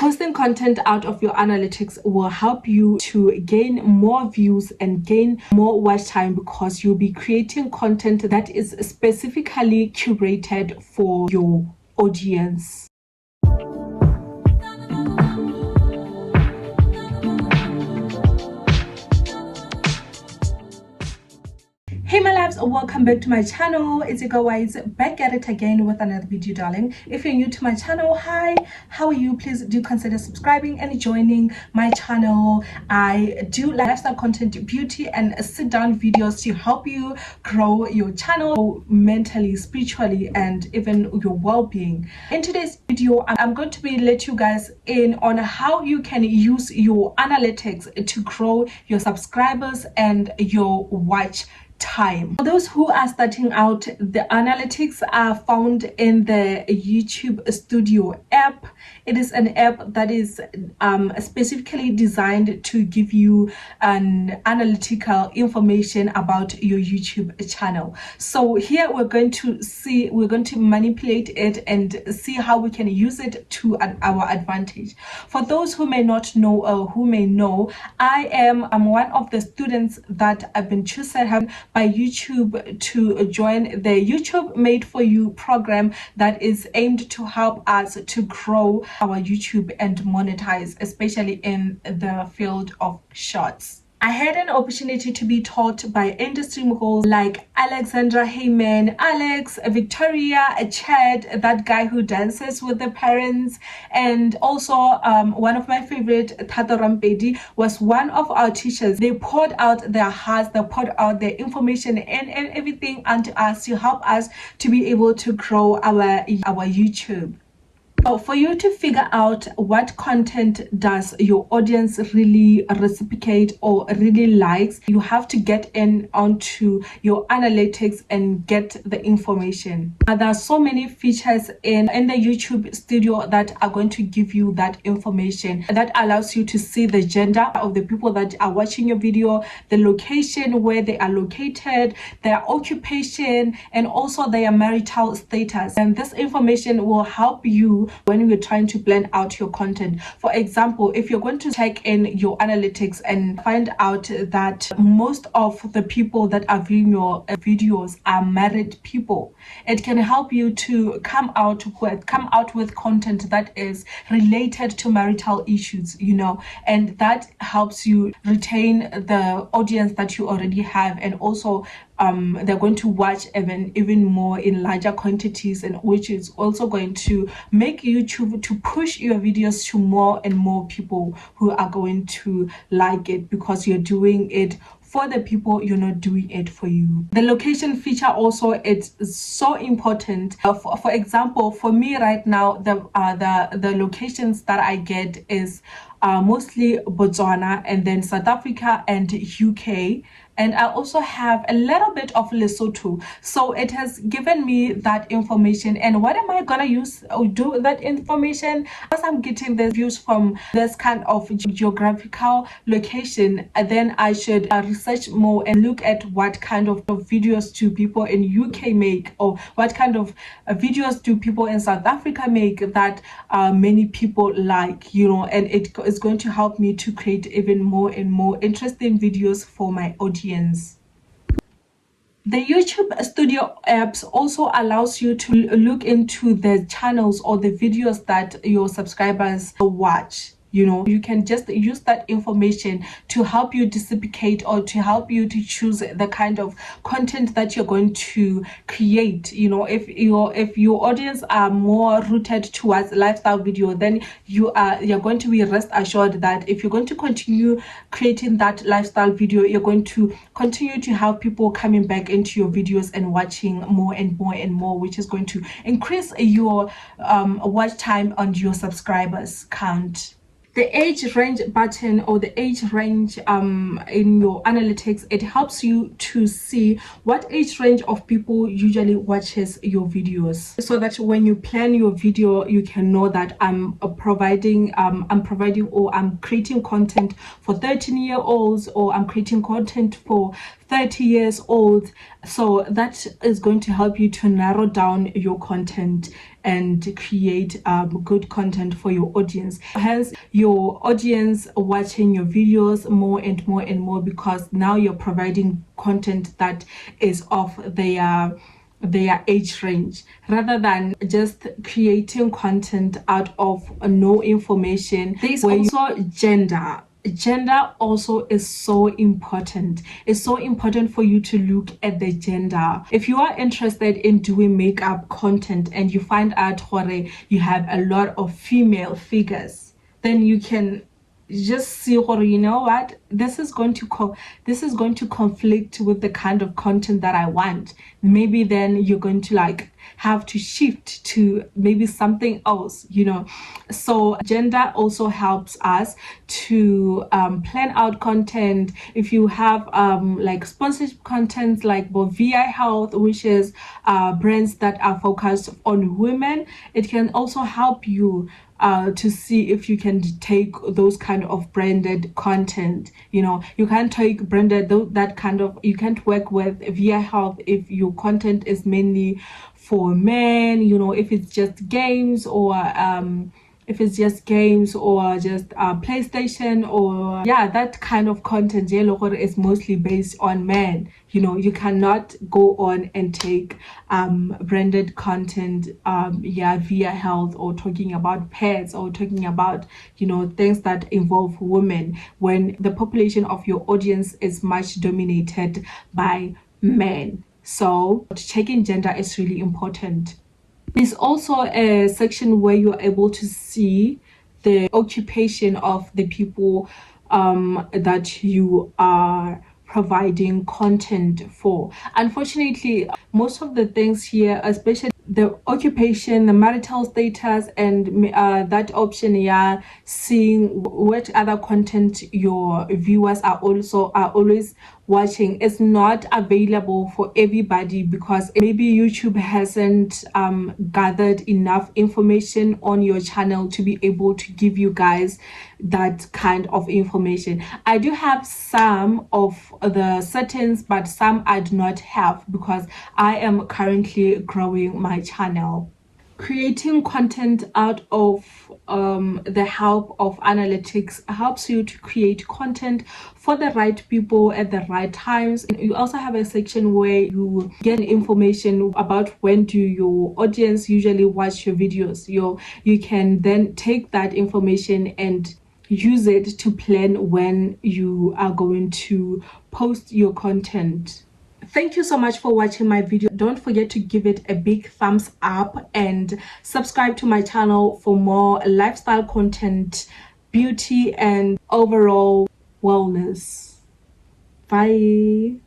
Posting content out of your analytics will help you to gain more views and gain more watch time, because you'll be creating content that is specifically curated for your audience. Hey my loves, welcome back to my channel. It's your girl Wise, back at it again with another video, darling. If you're new to my channel, hi, how are you? Please do consider subscribing and joining my channel. I do lifestyle content, beauty and sit down videos to help you grow your channel mentally, spiritually, and even your well-being. In today's video, I'm going to let you guys in on how you can use your analytics to grow your subscribers and your watch time. For those who are starting out, the analytics are found in the YouTube Studio app. It is an app that is specifically designed to give you an analytical information about your YouTube channel. So here we're going to manipulate it and see how we can use it to our advantage. For those who may not know or who may know, I'm one of the students that have been chosen by YouTube to join the YouTube Made For You program that is aimed to help us to grow our YouTube and monetize, especially in the field of shorts. I had an opportunity to be taught by industry moguls like Alexandra Heyman, Alex, Victoria, Chad, that guy who dances with the parents, and also one of my favorite, Tata Rampedi, was one of our teachers. They poured out their hearts, they poured out their information and everything onto us to help us to be able to grow our YouTube. So for you to figure out what content does your audience really reciprocate or really likes, you have to get in onto your analytics and get the information. Now, there are so many features in the YouTube Studio that are going to give you that information that allows you to see the gender of the people that are watching your video, the location where they are located, their occupation, and also their marital status. And this information will help you when you're trying to plan out your content. For example, if you're going to check in your analytics and find out that most of the people that are viewing your videos are married people, it can help you to come out with content that is related to marital issues, and that helps you retain the audience that you already have, and also they're going to watch even more in larger quantities, and which is also going to make YouTube to push your videos to more and more people who are going to like it, because you're doing it for the people, you're not doing it for you. The location feature also, it's so important. For example, for me right now, the locations that I get is mostly Botswana, and then South Africa and UK, and I also have a little bit of Lesotho. So it has given me that information. And what am I gonna use or do with that information? As I'm getting the views from this kind of geographical location, then I should research more and look at what kind of videos do people in UK make, or what kind of videos do people in South Africa make that many people like, and it is going to help me to create even more and more interesting videos for my audience. The YouTube Studio apps also allows you to look into the channels or the videos that your subscribers watch. You can just use that information to help you dissipate or to help you to choose the kind of content that you're going to create. If your audience are more rooted towards lifestyle video, then you're going to be rest assured that if you're going to continue creating that lifestyle video, you're going to continue to have people coming back into your videos and watching more and more and more, which is going to increase your watch time on your subscribers count. The age range button, or the age range in your analytics, it helps you to see what age range of people usually watches your videos, so that when you plan your video, you can know that I'm providing or I'm creating content for 13-year-olds, or I'm creating content for 30 years old. So that is going to help you to narrow down your content and create good content for your audience. Hence, your audience watching your videos more and more and more, because now you're providing content that is of their age range, rather than just creating content out of no information. There's also gender also is so important. It's so important for you to look at the gender. If you are interested in doing makeup content and you find out you have a lot of female figures, then you can just see, you know what, this is going to conflict with the kind of content that I want. Maybe then you're going to have to shift to maybe something else, So gender also helps us to plan out content. If you have sponsorship content like whoopi, which is brands that are focused on women, it can also help you to see if you can take those kind of branded content. You can't take branded that kind of, you can't work with whoopi if your content is mainly for men, if it's just games, or just PlayStation, or that kind of content is mostly based on men. You cannot go on and take branded content via health, or talking about pets, or talking about things that involve women, when the population of your audience is much dominated by men. So checking gender is really important. There's also a section where you're able to see the occupation of the people that you are providing content for. Unfortunately, most of the things here, especially the occupation, the marital status, and that option, seeing what other content your viewers are always watching, is not available for everybody, because maybe YouTube hasn't gathered enough information on your channel to be able to give you guys that kind of information. I do have some of the settings, but some I do not have, because I am currently growing my channel. Creating content out of the help of analytics helps you to create content for the right people at the right times. And you also have a section where you get information about when do your audience usually watch your videos. You can then take that information and use it to plan when you are going to post your content. Thank you so much for watching my video. Don't forget to give it a big thumbs up and subscribe to my channel for more lifestyle content, beauty, and overall wellness. Bye.